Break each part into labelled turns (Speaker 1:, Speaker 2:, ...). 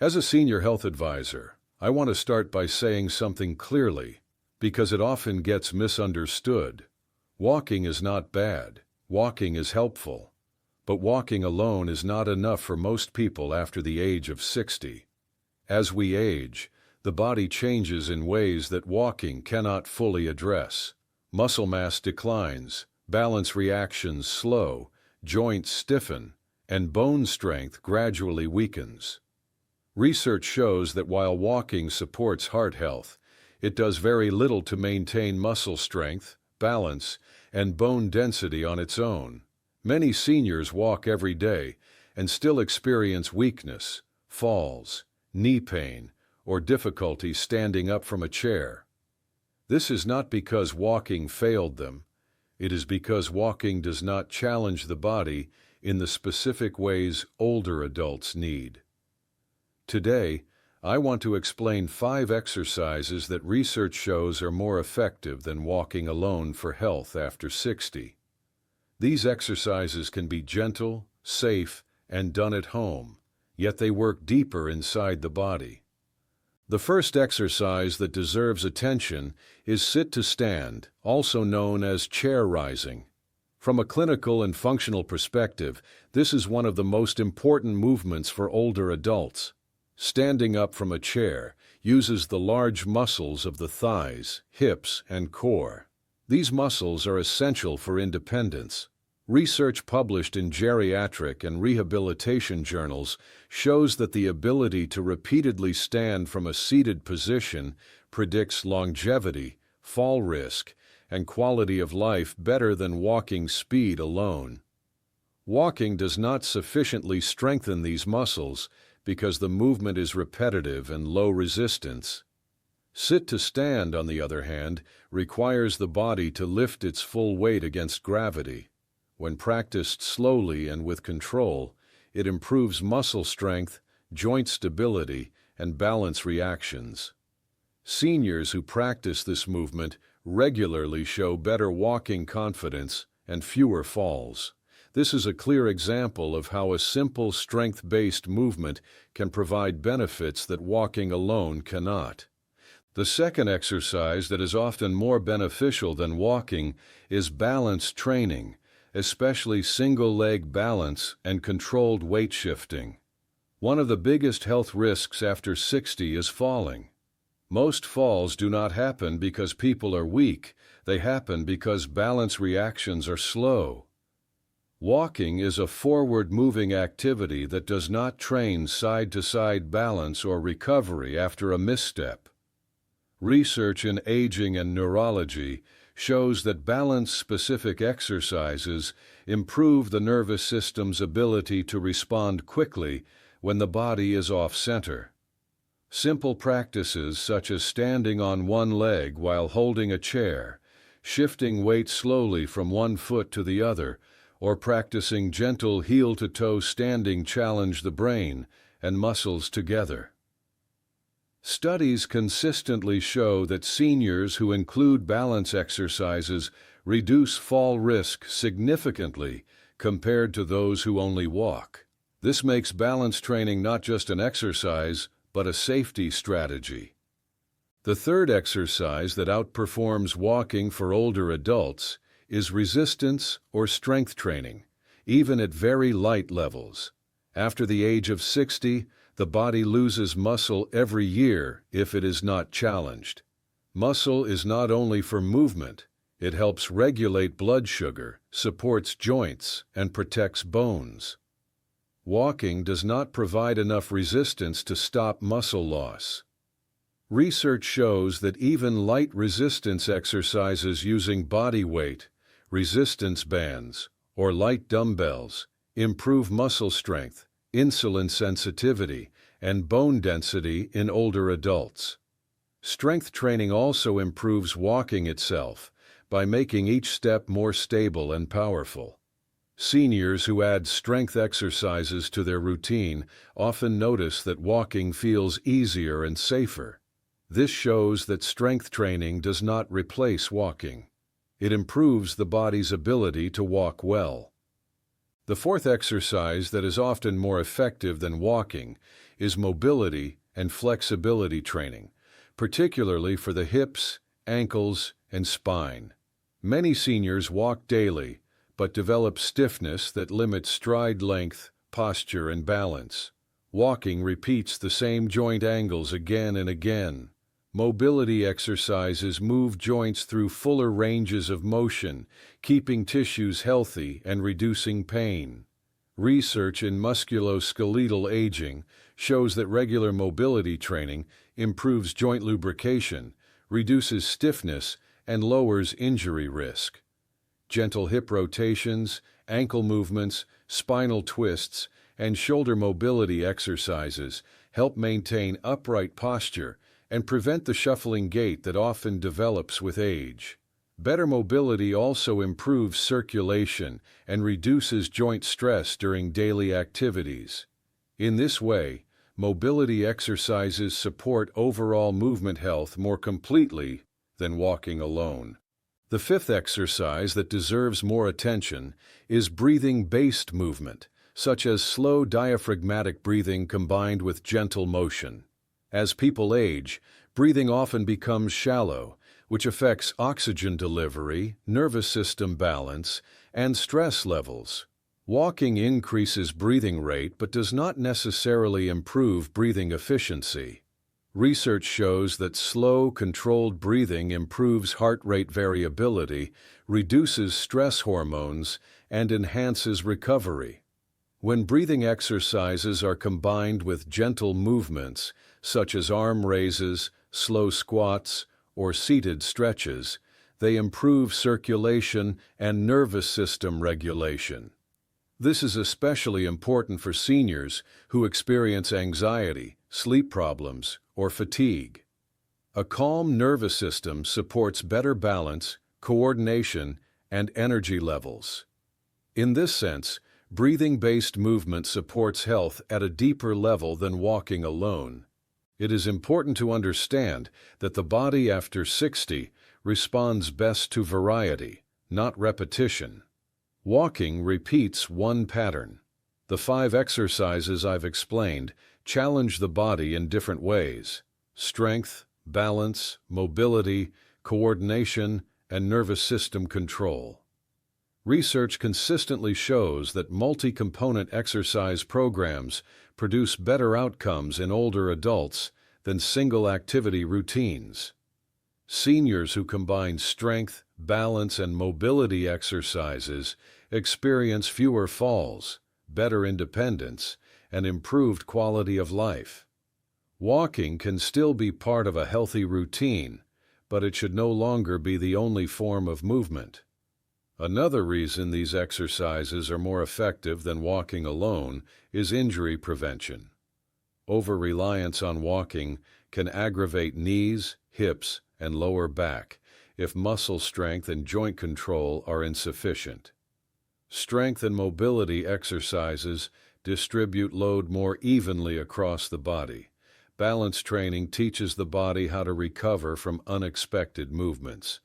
Speaker 1: As a senior health advisor, I want to start by saying something clearly, because it often gets misunderstood. Walking is not bad. Walking is helpful. But walking alone is not enough for most people after the age of 60. As we age, the body changes in ways that walking cannot fully address. Muscle mass declines, balance reactions slow, joints stiffen, and bone strength gradually weakens. Research shows that while walking supports heart health, it does very little to maintain muscle strength, balance, and bone density on its own. Many seniors walk every day and still experience weakness, falls, knee pain, or difficulty standing up from a chair. This is not because walking failed them. It is because walking does not challenge the body in the specific ways older adults need. Today, I want to explain 5 exercises that research shows are more effective than walking alone for health after 60. These exercises can be gentle, safe, and done at home, yet they work deeper inside the body. The first exercise that deserves attention is sit to stand, also known as chair rising. From a clinical and functional perspective, this is one of the most important movements for older adults. Standing up from a chair uses the large muscles of the thighs, hips, and core. These muscles are essential for independence. Research published in geriatric and rehabilitation journals shows that the ability to repeatedly stand from a seated position predicts longevity, fall risk, and quality of life better than walking speed alone. Walking does not sufficiently strengthen these muscles because the movement is repetitive and low resistance. Sit to stand, on the other hand, requires the body to lift its full weight against gravity. When practiced slowly and with control, it improves muscle strength, joint stability, and balance reactions. Seniors who practice this movement regularly show better walking confidence and fewer falls. This is a clear example of how a simple strength-based movement can provide benefits that walking alone cannot. The second exercise that is often more beneficial than walking is balance training, especially single-leg balance and controlled weight shifting. One of the biggest health risks after 60 is falling. Most falls do not happen because people are weak. They happen because balance reactions are slow. Walking is a forward-moving activity that does not train side-to-side balance or recovery after a misstep. Research in aging and neurology shows that balance-specific exercises improve the nervous system's ability to respond quickly when the body is off-center. Simple practices such as standing on one leg while holding a chair, shifting weight slowly from one foot to the other, or practicing gentle heel-to-toe standing challenge the brain and muscles together. Studies consistently show that seniors who include balance exercises reduce fall risk significantly compared to those who only walk. This makes balance training not just an exercise, but a safety strategy. The third exercise that outperforms walking for older adults is resistance or strength training, even at very light levels. After the age of 60, the body loses muscle every year if it is not challenged. Muscle is not only for movement, it helps regulate blood sugar, supports joints, and protects bones. Walking does not provide enough resistance to stop muscle loss. Research shows that even light resistance exercises using body weight, resistance bands, or light dumbbells improve muscle strength, insulin sensitivity, and bone density in older adults. Strength training also improves walking itself by making each step more stable and powerful. Seniors who add strength exercises to their routine often notice that walking feels easier and safer. This shows that strength training does not replace walking. It improves the body's ability to walk well. The fourth exercise that is often more effective than walking is mobility and flexibility training, particularly for the hips, ankles, and spine. Many seniors walk daily, but develop stiffness that limits stride length, posture, and balance. Walking repeats the same joint angles again and again. Mobility exercises move joints through fuller ranges of motion, keeping tissues healthy and reducing pain. Research in musculoskeletal aging shows that regular mobility training improves joint lubrication, reduces stiffness, and lowers injury risk. Gentle hip rotations, ankle movements, spinal twists, and shoulder mobility exercises help maintain upright posture and prevent the shuffling gait that often develops with age. Better mobility also improves circulation and reduces joint stress during daily activities. In this way, mobility exercises support overall movement health more completely than walking alone. The fifth exercise that deserves more attention is breathing-based movement, such as slow diaphragmatic breathing combined with gentle motion. As people age, breathing often becomes shallow, which affects oxygen delivery, nervous system balance, and stress levels. Walking increases breathing rate but does not necessarily improve breathing efficiency. Research shows that slow, controlled breathing improves heart rate variability, reduces stress hormones, and enhances recovery. When breathing exercises are combined with gentle movements, such as arm raises, slow squats, or seated stretches, they improve circulation and nervous system regulation. This is especially important for seniors who experience anxiety, sleep problems, or fatigue. A calm nervous system supports better balance, coordination, and energy levels. In this sense, breathing-based movement supports health at a deeper level than walking alone. It is important to understand that the body after 60 responds best to variety, not repetition. Walking repeats one pattern. The 5 exercises I've explained challenge the body in different ways: strength, balance, mobility, coordination, and nervous system control. Research consistently shows that multi-component exercise programs produce better outcomes in older adults than single-activity routines. Seniors who combine strength, balance, and mobility exercises experience fewer falls, better independence, and improved quality of life. Walking can still be part of a healthy routine, but it should no longer be the only form of movement. Another reason these exercises are more effective than walking alone is injury prevention. Over-reliance on walking can aggravate knees, hips, and lower back if muscle strength and joint control are insufficient. Strength and mobility exercises distribute load more evenly across the body. Balance training teaches the body how to recover from unexpected movements.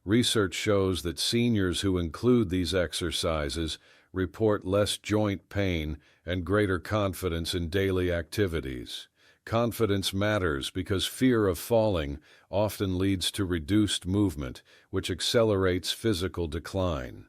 Speaker 1: Research shows that seniors who include these exercises report less joint pain and greater confidence in daily activities. Confidence matters because fear of falling often leads to reduced movement, which accelerates physical decline.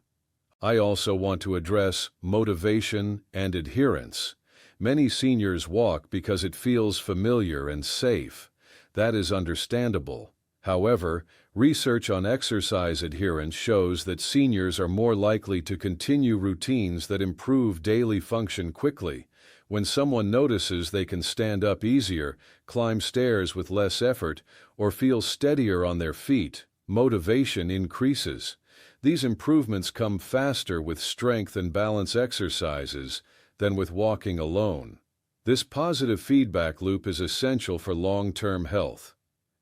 Speaker 1: I also want to address motivation and adherence. Many seniors walk because it feels familiar and safe. That is understandable. However, research on exercise adherence shows that seniors are more likely to continue routines that improve daily function quickly. When someone notices they can stand up easier, climb stairs with less effort, or feel steadier on their feet, motivation increases. These improvements come faster with strength and balance exercises than with walking alone. This positive feedback loop is essential for long-term health.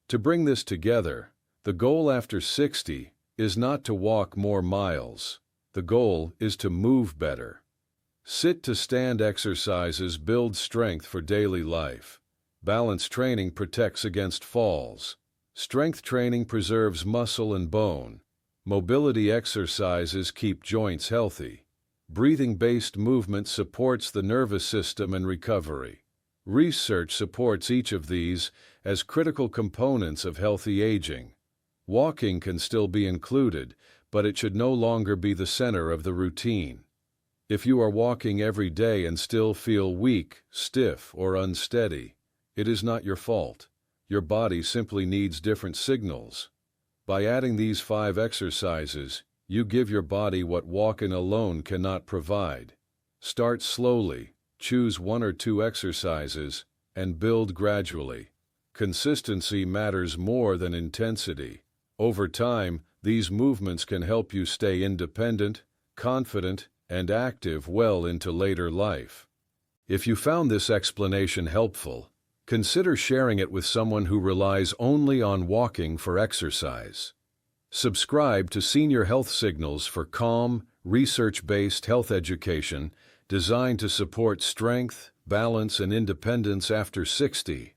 Speaker 1: To bring this together, the goal after 60 is not to walk more miles. The goal is to move better. Sit-to-stand exercises build strength for daily life. Balance training protects against falls. Strength training preserves muscle and bone. Mobility exercises keep joints healthy. Breathing-based movement supports the nervous system and recovery. Research supports each of these as critical components of healthy aging. Walking can still be included, but it should no longer be the center of the routine. If you are walking every day and still feel weak, stiff, or unsteady, it is not your fault. Your body simply needs different signals. By adding these 5 exercises, you give your body what walking alone cannot provide. Start slowly, choose 1 or 2 exercises, and build gradually. Consistency matters more than intensity. Over time, these movements can help you stay independent, confident, and active well into later life. If you found this explanation helpful, consider sharing it with someone who relies only on walking for exercise. Subscribe to Senior Health Signals for calm, research-based health education designed to support strength, balance, and independence after 60.